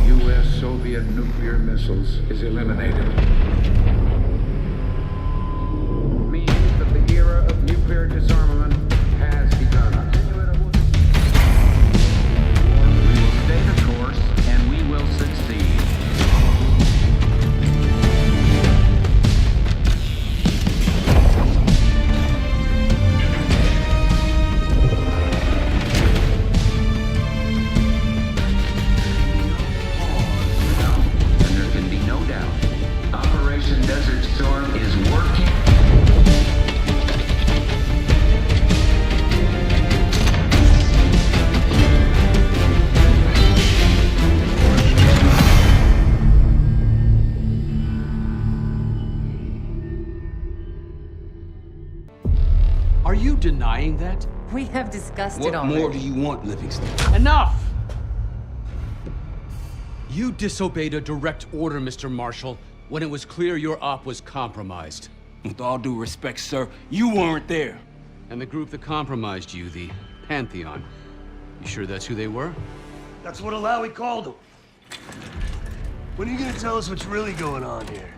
U.S.-Soviet nuclear missiles is eliminated. Meaning that the era of nuclear disarmament has begun. We will stay the course, and we will succeed. Are you denying that? We have discussed What it already. more do you want, Livingston? Enough! You disobeyed a direct order, Mr. Marshall, when it was clear your op was compromised. With all due respect, sir, you weren't there. And the group that compromised you, the Pantheon, you sure that's who they were? That's what Alawi called them. When are you gonna tell us what's really going on here?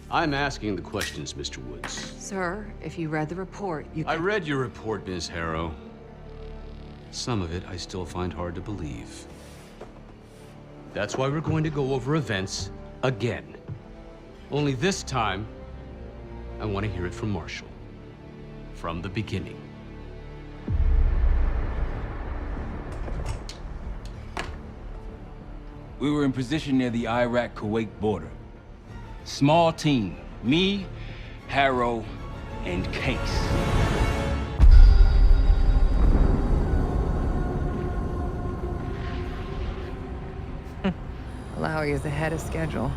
I'm asking the questions, Mr. Woods. Sir, if you read the report, you I can... read your report, Ms. Harrow. Some of it I still find hard to believe. That's why we're going to go over events again. Only this time, I want to hear it from Marshall. From the beginning. We were in position near the Iraq-Kuwait border. Small team. Me, Harrow, and Case. Alawi is ahead of schedule.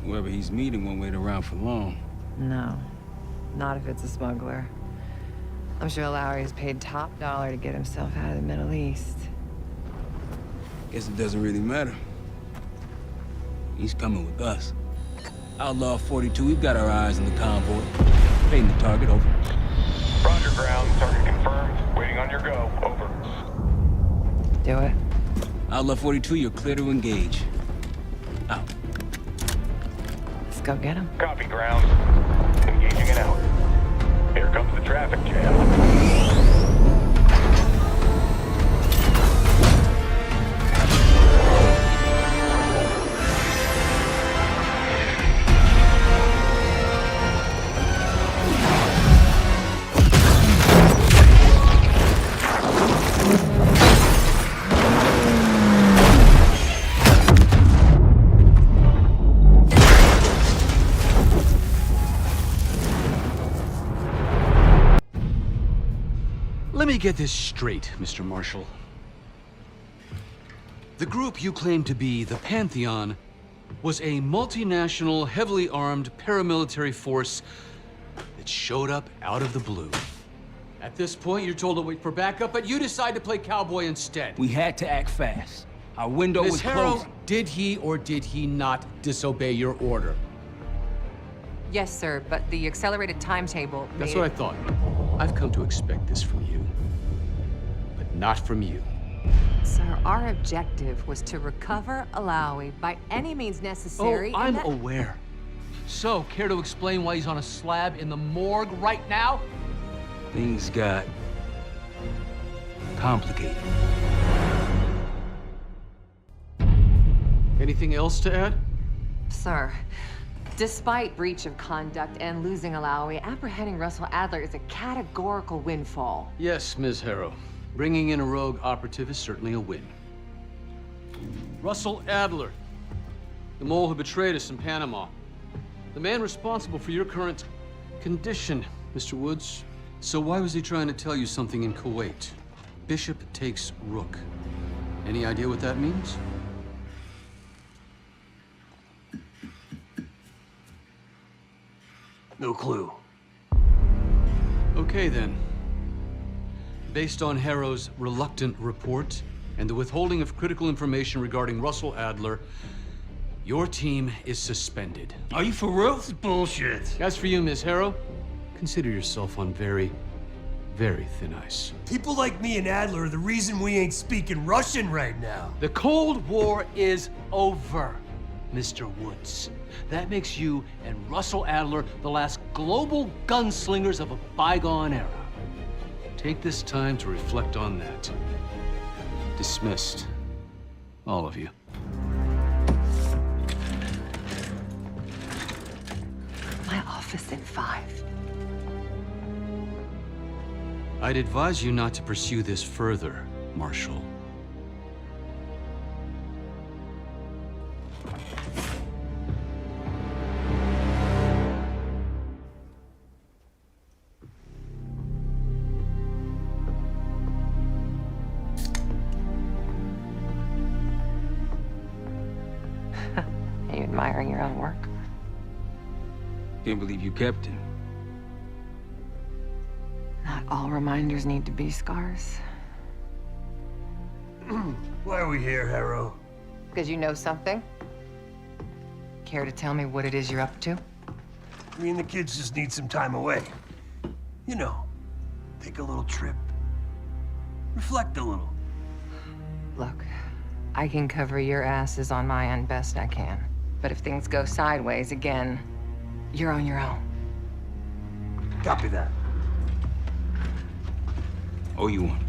Whoever he's meeting won't wait around for long. No, not if it's a smuggler. I'm sure Alawi is paid top dollar to get himself out of the Middle East. Guess it doesn't really matter. He's coming with us. Outlaw 42, we've got our eyes on the convoy. Painting the target, over. Roger, ground. Target confirmed. Waiting on your go. Over. Do it. Outlaw 42, you're clear to engage. Out. Let's go get him. Copy, ground. Engaging and out. Here comes the traffic jam. Let me get this straight, Mr. Marshall. The group you claim to be the Pantheon was a multinational, heavily armed paramilitary force that showed up out of the blue. At this point, you're told to wait for backup, but you decide to play cowboy instead. We had to act fast. Our window Ms. was Harrow, closing. did he or did he not disobey your order? Yes, sir, but the accelerated timetable That's what I thought. I've come to expect this from you, but not from you. Sir, our objective was to recover Alawi by any means necessary. Oh, I'm aware. So, care to explain why he's on a slab in the morgue right now? Things got complicated. Anything else to add? Sir, despite breach of conduct and losing Alawi, apprehending Russell Adler is a categorical windfall. Yes, Ms. Harrow. Bringing in a rogue operative is certainly a win. Russell Adler, the mole who betrayed us in Panama. The man responsible for your current condition, Mr. Woods. So why was he trying to tell you something in Kuwait? Bishop takes Rook. Any idea what that means? No clue. Okay, then. Based on Harrow's reluctant report and the withholding of critical information regarding Russell Adler, your team is suspended. Are you for real? This is bullshit. As for you, Ms. Harrow, consider yourself on very very thin ice. People like me and Adler are the reason we ain't speaking Russian right now. The Cold War is over, Mr. Woods. That makes you and Russell Adler the last global gunslingers of a bygone era. Take this time to reflect on that. Dismissed. All of you. My office in 5. I'd advise you not to pursue this further, Marshal. Are you admiring your own work? Can't believe you kept it. Not all reminders need to be scars. Why are we here, Harrow? Because you know something? Care to tell me what it is you're up to? Me and the kids just need some time away. You know, take a little trip. Reflect a little. Look, I can cover your asses on my end best I can. But if things go sideways again, you're on your own. Copy that. Oh, you one.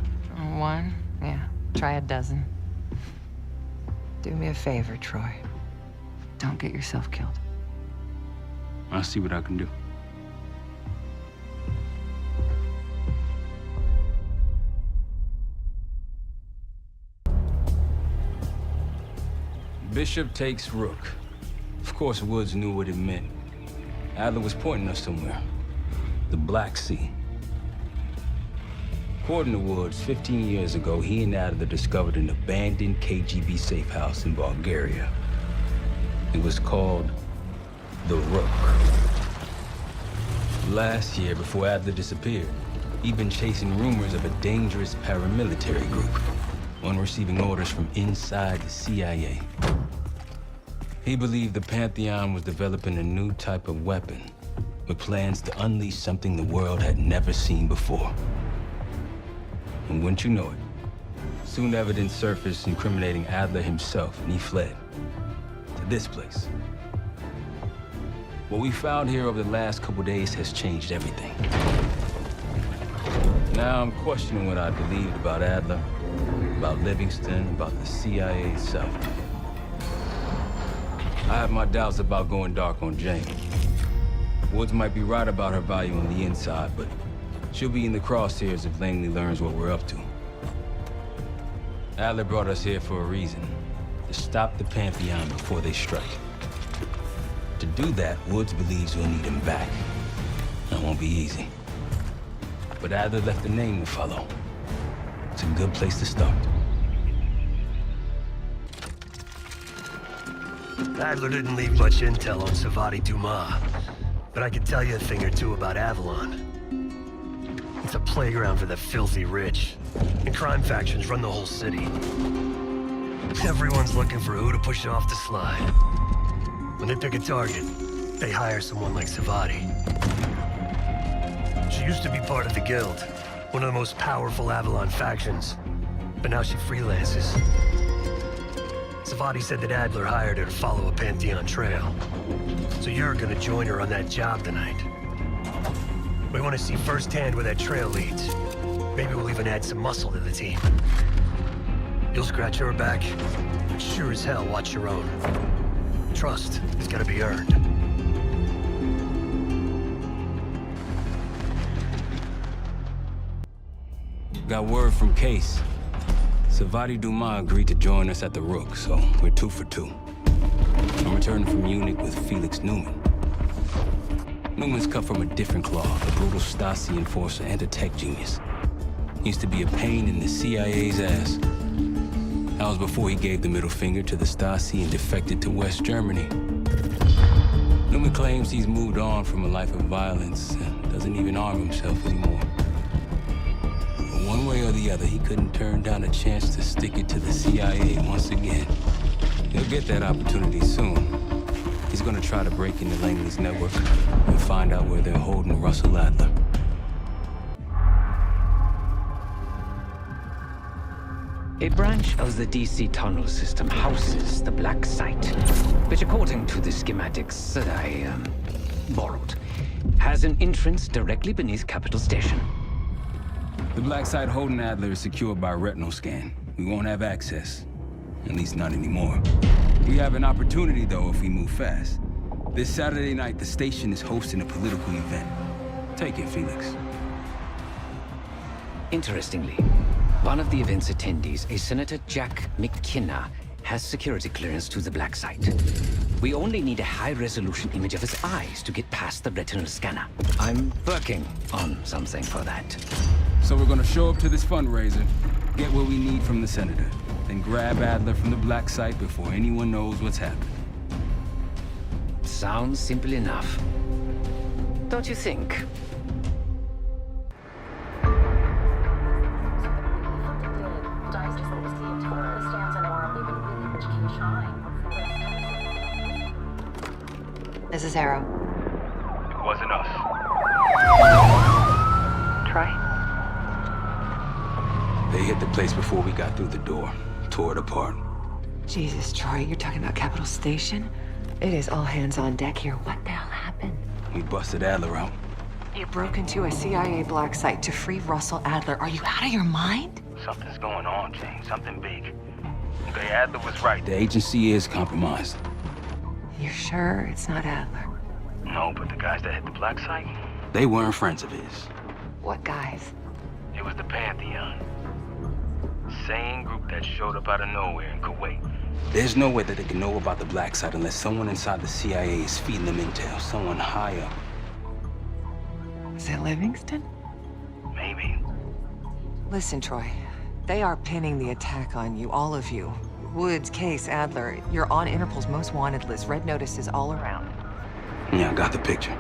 One? Yeah. Try a dozen. Do me a favor, Troy. Don't get yourself killed. I'll see what I can do. Bishop takes Rook. Of course, Woods knew what it meant. Adler was pointing us somewhere. The Black Sea. According to Woods, 15 years ago, he and Adler discovered an abandoned KGB safe house in Bulgaria. It was called the Rook. Last year, before Adler disappeared, he'd been chasing rumors of a dangerous paramilitary group, one receiving orders from inside the CIA. He believed the Pantheon was developing a new type of weapon, with plans to unleash something the world had never seen before. And wouldn't you know it, soon evidence surfaced incriminating Adler himself, and he fled to this place. What we found here over the last couple days has changed everything. Now I'm questioning what I believed about Adler, about Livingston, about the CIA itself. I have my doubts about going dark on Jane. Woods might be right about her value on the inside, but she'll be in the crosshairs if Langley learns what we're up to. Adler brought us here for a reason, to stop the Pantheon before they strike. To do that, Woods believes we'll need him back. That won't be easy. But Adler left a name to follow. It's a good place to start. Adler didn't leave much intel on Savati Dumas, but I could tell you a thing or two about Avalon. It's a playground for the filthy rich, and crime factions run the whole city. Everyone's looking for who to push off the slide. When they pick a target, they hire someone like Savati. She used to be part of the Guild, one of the most powerful Avalon factions, but now she freelances. Savati said that Adler hired her to follow a Pantheon trail. So you're gonna join her on that job tonight. We want to see firsthand where that trail leads. Maybe we'll even add some muscle to the team. You'll scratch her back, but sure as hell watch your own. Trust is gonna be earned. Got word from Case. Savati Dumas agreed to join us at the Rook, so we're 2 for 2. I'm returning from Munich with Felix Newman. Newman's cut from a different cloth, a brutal Stasi enforcer and a tech genius. He used to be a pain in the CIA's ass. That was before he gave the middle finger to the Stasi and defected to West Germany. Newman claims he's moved on from a life of violence and doesn't even arm himself anymore. But one way or the other, he couldn't turn down a chance to stick it to the CIA once again. He'll get that opportunity soon. He's gonna try to break into Langley's network and find out where they're holding Russell Adler. A branch of the DC tunnel system houses the Black Site, which according to the schematics that I borrowed, has an entrance directly beneath Capital Station. The Black Site holding Adler is secured by retinal scan. We won't have access. At least not anymore. We have an opportunity, though, if we move fast. This Saturday night, the station is hosting a political event. Take it, Felix. Interestingly, one of the event's attendees, a Senator Jack McKenna, has security clearance to the Black Site. We only need a high-resolution image of his eyes to get past the retinal scanner. I'm working on something for that. So we're gonna show up to this fundraiser, get what we need from the Senator, then grab Adler from the Black Site before anyone knows what's happened. Sounds simple enough. Don't you think? This is Harrow. It wasn't us. Troy? They hit the place before we got through the door, tore it apart. Jesus, Troy, you're talking about Capital Station? It is all hands on deck here. What the hell happened? We busted Adler out. You broke into a CIA Black Site to free Russell Adler. Are you out of your mind? Something's going on, James. Something big. Okay, Adler was right. The agency is compromised. You're sure it's not Adler? No, but the guys that hit the Black Site, They weren't friends of his. What guys? it was the Pantheon. Same group that showed up out of nowhere in Kuwait. There's no way that they can know about the Black Site unless someone inside the CIA is feeding them intel, someone high up. Is it Livingston? Maybe. Listen, Troy. They are pinning the attack on you, all of you. Woods, Case, Adler. You're on Interpol's most wanted list. Red notices all around. Yeah, I got the picture.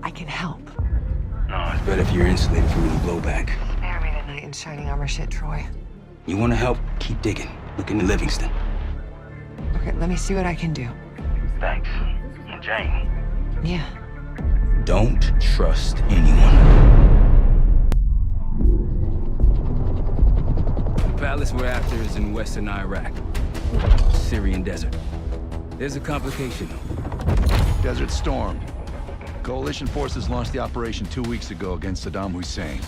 I can help. No, it's better if you're insulated from any blowback. Spare me the knight in shining armor shit, Troy. You want to help? Keep digging. Look into Livingston. Okay, let me see what I can do. Thanks. And Jane. Yeah. Don't trust anyone. The palace we're after is in western Iraq. Syrian desert. There's a complication, though. Desert Storm. Coalition forces launched the operation 2 weeks ago against Saddam Hussein.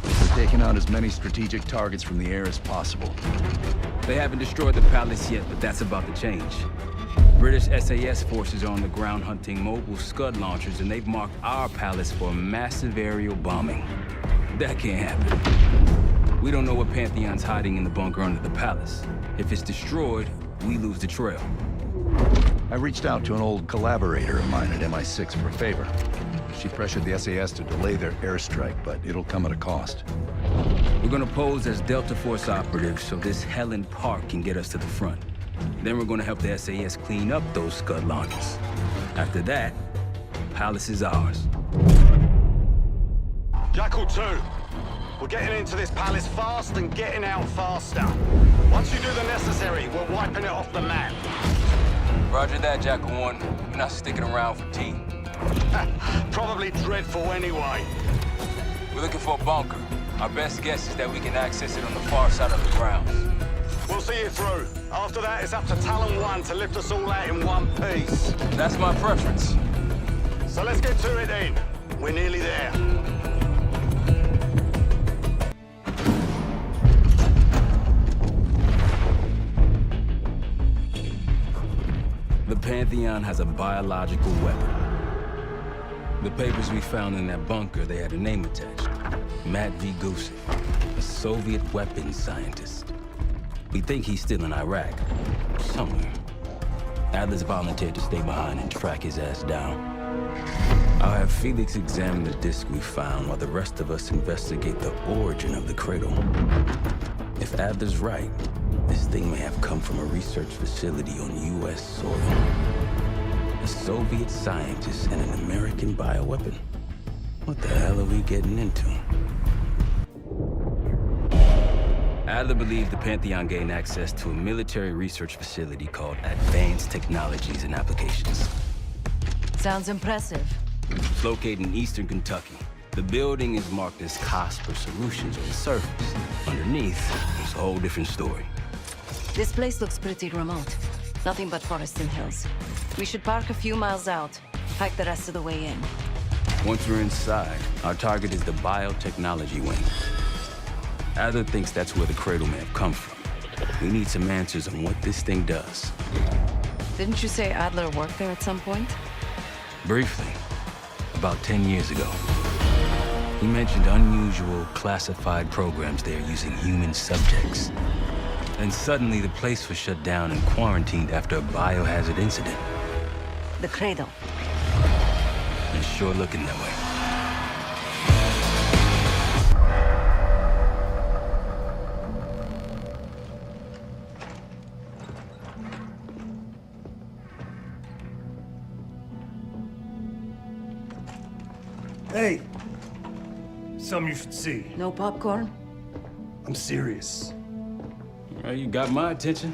They're taking out as many strategic targets from the air as possible. They haven't destroyed the palace yet, but that's about to change. British SAS forces are on the ground hunting mobile Scud launchers, and they've marked our palace for massive aerial bombing. That can't happen. We don't know what Pantheon's hiding in the bunker under the palace. If it's destroyed, we lose the trail. I reached out to an old collaborator of mine at MI6 for a favor. She pressured the SAS to delay their airstrike, but it'll come at a cost. We're gonna pose as Delta Force operatives so this Helen Park can get us to the front. Then we're gonna help the SAS clean up those Scud launchers. After that, palace is ours. Jackal 2, we're getting into this palace fast and getting out faster. Once you do the necessary, we're wiping it off the map. Roger that, Jackal 1. We're not sticking around for tea. Probably dreadful anyway. We're looking for a bunker. Our best guess is that we can access it on the far side of the grounds. We'll see you through. After that, it's up to Talon 1 to lift us all out in one piece. That's my preference. So let's get to it then. We're nearly there. The Pantheon has a biological weapon. The papers we found in that bunker, they had a name attached. Matt V. Gusev, a Soviet weapons scientist. We think he's still in Iraq, somewhere. Adler's volunteered to stay behind and track his ass down. I'll have Felix examine the disc we found while the rest of us investigate the origin of the cradle. If Adler's right, this thing may have come from a research facility on U.S. soil. A Soviet scientist and an American bioweapon. What the hell are we getting into? Adler believed the Pantheon gained access to a military research facility called Advanced Technologies and Applications. Sounds impressive. It's located in eastern Kentucky. The building is marked as Cosper Solutions on the surface. Underneath, it's a whole different story. This place looks pretty remote. Nothing but forests and hills. We should park a few miles out, hike the rest of the way in. Once we're inside, our target is the biotechnology wing. Adler thinks that's where the cradle may have come from. We need some answers on what this thing does. Didn't you say Adler worked there at some point? Briefly, about 10 years ago. He mentioned unusual classified programs there using human subjects. And suddenly the place was shut down and quarantined after a biohazard incident. The cradle. It's sure looking that way. Hey! Something you should see. No popcorn? I'm serious. Well, you got my attention.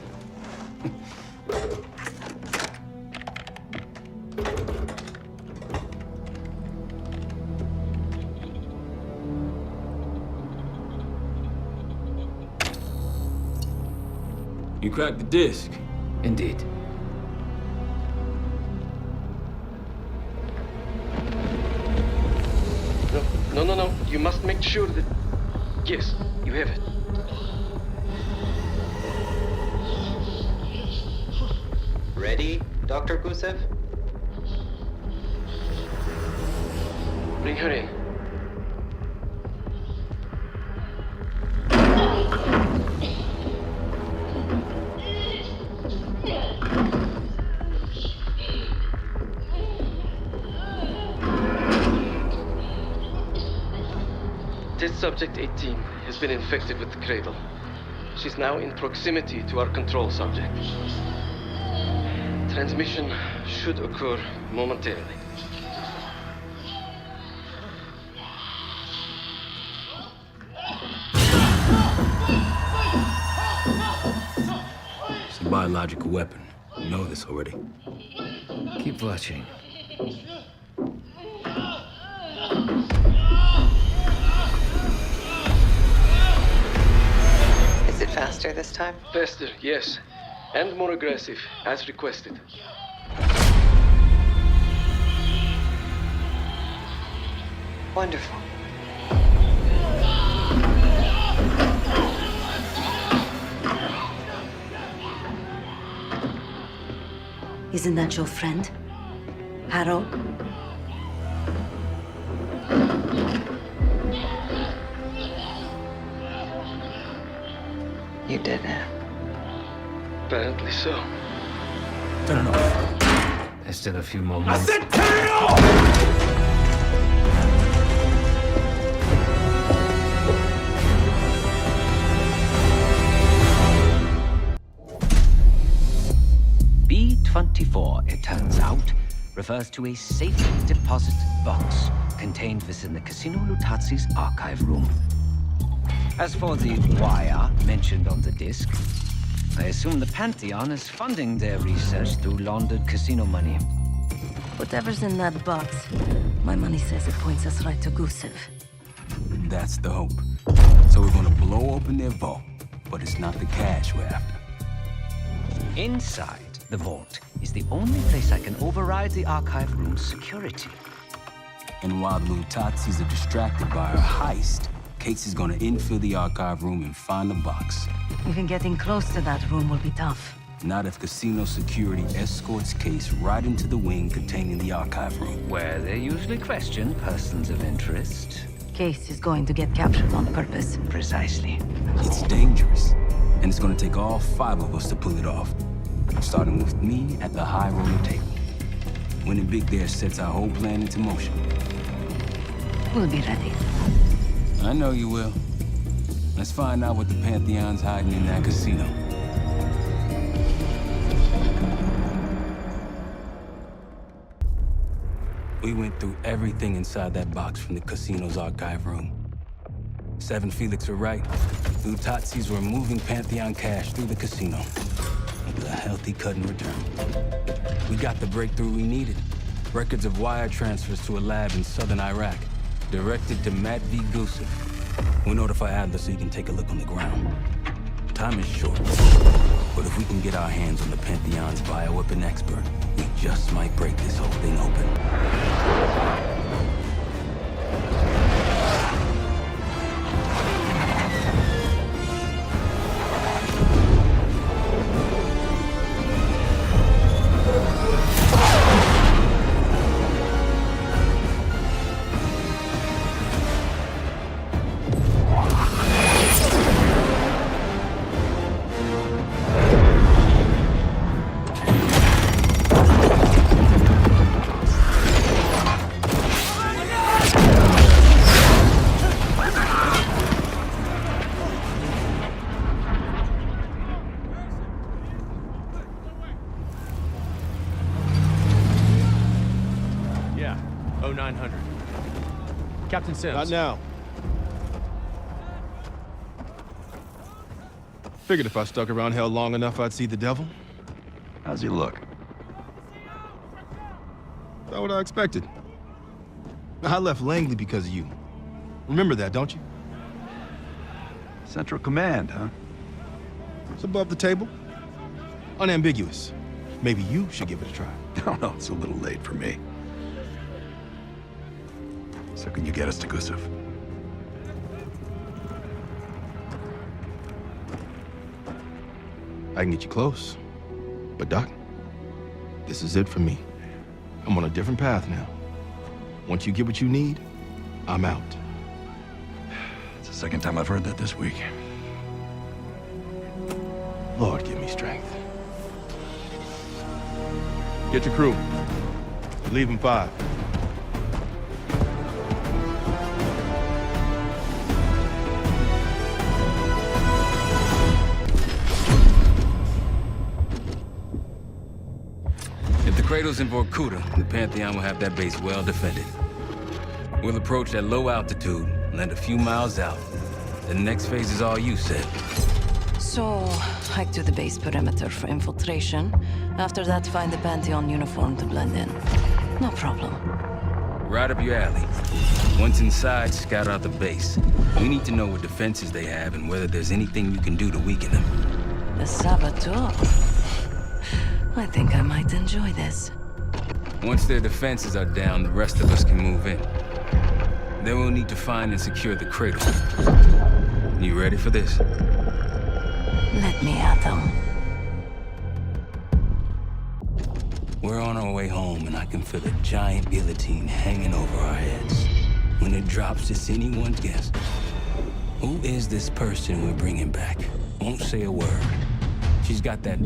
You cracked the disc. Indeed. No. You must make sure that... Yes, you have it. Ready, Dr. Gusev? Bring her in. Test subject 18 has been infected with the cradle. She's now in proximity to our control subject. Transmission should occur momentarily. It's a biological weapon. You know this already. Keep watching. Is it faster this time? Faster, yes. And more aggressive, as requested. Wonderful. Isn't that your friend? Harrow? You did it. Apparently so. Turn it off. There's still a few more moments. B-24, it turns out, refers to a safe deposit box contained within the Casino Lutazi's archive room. As for the wire mentioned on the disc, I assume the Pantheon is funding their research through laundered casino money. Whatever's in that box, my money says it points us right to Gusev. That's the hope. So we're gonna blow open their vault, but it's not the cash we're after. Inside the vault is the only place I can override the archive room's security. And while the Lutazis are distracted by our heist, Case is gonna infill the archive room and find the box. Even getting close to that room will be tough. Not if casino security escorts Case right into the wing containing the archive room. Where they usually question persons of interest. Case is going to get captured on purpose. Precisely. It's dangerous, and it's gonna take all 5 of us to pull it off. Starting with me at the high roller table. Winning big there sets our whole plan into motion. We'll be ready. I know you will. Let's find out what the Pantheon's hiding in that casino. We went through everything inside that box from the casino's archive room. 7 Felix were right. The Lutazis were moving Pantheon cash through the casino. With a healthy cut in return. We got the breakthrough we needed. Records of wire transfers to a lab in southern Iraq. Directed to Matt V. Gusev. We'll notify Adler so he can take a look on the ground. Time is short, but if we can get our hands on the Pantheon's bioweapon expert, we just might break this whole thing open. Captain Sims. Not now. Figured if I stuck around hell long enough, I'd see the devil. How's he look? Not what I expected. I left Langley because of you. Remember that, don't you? Central Command, huh? It's above the table. Unambiguous. Maybe you should give it a try. Oh, no, it's a little late for me. So can you get us to Gusev? I can get you close. But Doc, this is it for me. I'm on a different path now. Once you get what you need, I'm out. It's the second time I've heard that this week. Lord, give me strength. Get your crew. Leave in 5. If the cradle's in Vorkuta, the Pantheon will have that base well defended. We'll approach at low altitude, land a few miles out. The next phase is all you, said. So, hike to the base perimeter for infiltration. After that, find the Pantheon uniform to blend in. No problem. Right up your alley. Once inside, scout out the base. We need to know what defenses they have and whether there's anything you can do to weaken them. The saboteur. I think I might enjoy this. Once their defenses are down, the rest of us can move in. Then we'll need to find and secure the cradle. You ready for this? Let me at them. We're on our way home, and I can feel a giant guillotine hanging over our heads. When it drops, it's anyone's guess. Who is this person we're bringing back? Won't say a word. She's got that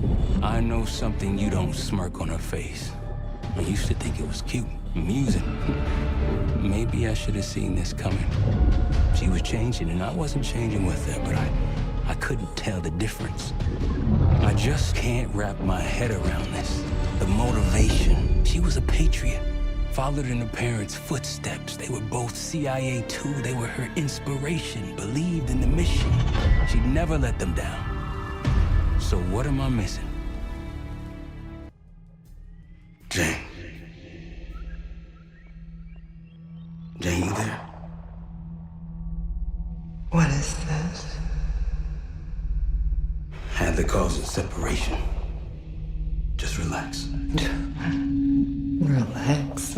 I know something you don't smirk on her face. I used to think it was cute, amusing. Maybe I should have seen this coming. She was changing, and I wasn't changing with her, but I couldn't tell the difference. I just can't wrap my head around this. The motivation. She was a patriot. Followed in her parents' footsteps. They were both CIA too. They were her inspiration. Believed in the mission. She'd never let them down. So what am I missing? Jane. Jane, you there? What is this? Had the cause of separation. Just relax. Relax.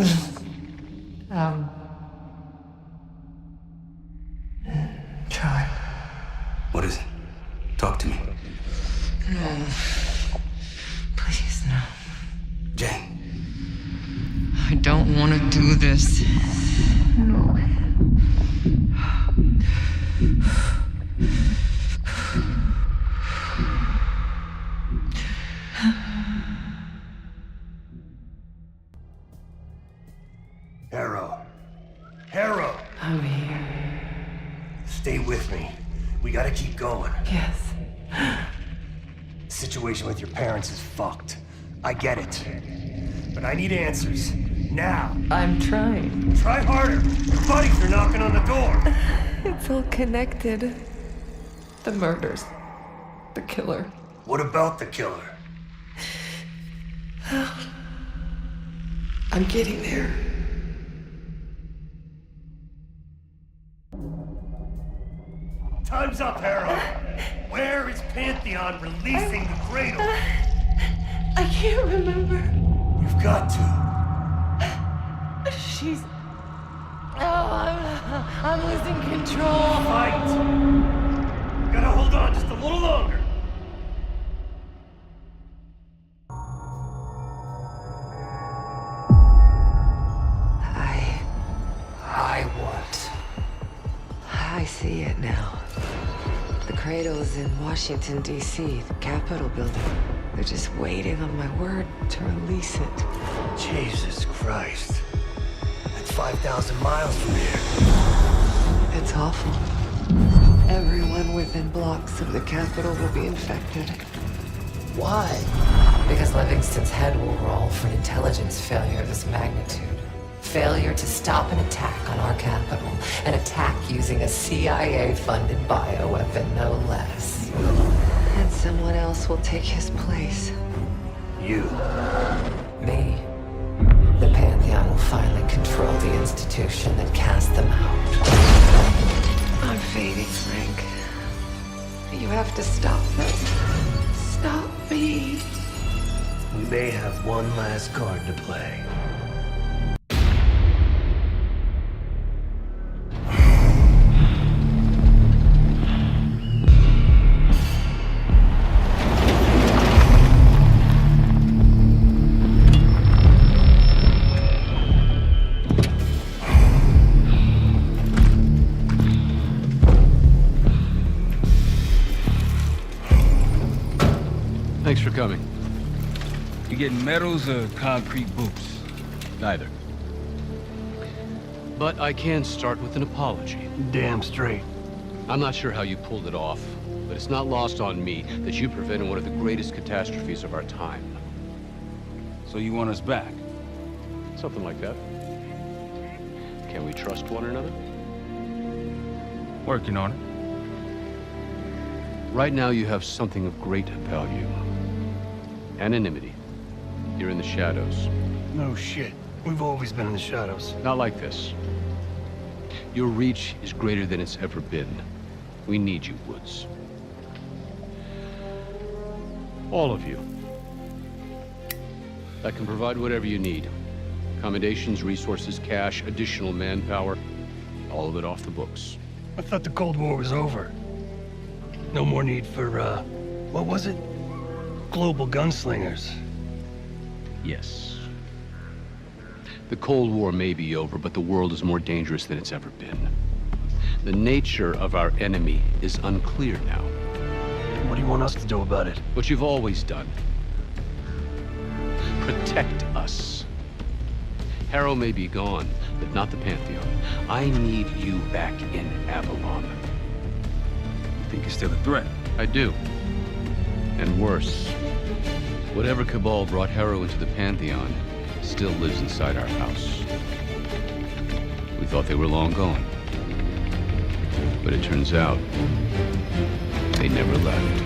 Try. What is it? Talk to me. No. Please, no. Jane. I don't want to do this. No. Harrow! I'm here. Stay with me. We gotta keep going. Yes. The situation with your parents is fucked. I get it. But I need answers. Now. I'm trying. Try harder. Your buddies are knocking on the door. It's all connected. The murders. The killer. What about the killer? I'm getting there. Time's up, Harrow. Where is Pantheon releasing the cradle? I can't remember. You've got to. She's... Oh, I'm losing control. Fight! Gotta hold on just a little longer. I see it now. The cradle's in Washington, D.C., the Capitol building. They're just waiting on my word to release it. Jesus Christ. That's 5,000 miles from here. It's awful. Everyone within blocks of the Capitol will be infected. Why? Because Livingston's head will roll for an intelligence failure of this magnitude. Failure to stop an attack on our capital. An attack using a CIA-funded bioweapon, no less. And someone else will take his place. You. Me. The Pantheon will finally control the institution that cast them out. I'm fading, Frank. You have to stop them. Stop me. We may have one last card to play. Thanks for coming. You getting medals or concrete boots? Neither. But I can start with an apology. Damn straight. I'm not sure how you pulled it off, but it's not lost on me that you prevented one of the greatest catastrophes of our time. So you want us back? Something like that. Can we trust one another? Working on it. Right now you have something of great value. Anonymity. You're in the shadows. No shit. We've always been in the shadows. Not like this. Your reach is greater than it's ever been. We need you, Woods. All of you. I can provide whatever you need. Accommodations, resources, cash, additional manpower. All of it off the books. I thought the Cold War was over. No more need for, what was it? Global gunslingers. Yes. The Cold War may be over, but the world is more dangerous than it's ever been. The nature of our enemy is unclear now. What do you want us to do about it? What you've always done. Protect us. Harrow may be gone, but not the Pantheon. I need you back in Avalon. You think it's still a threat? I do. And worse. Whatever cabal brought Harrow into the Pantheon still lives inside our house. We thought they were long gone. But it turns out, they never left.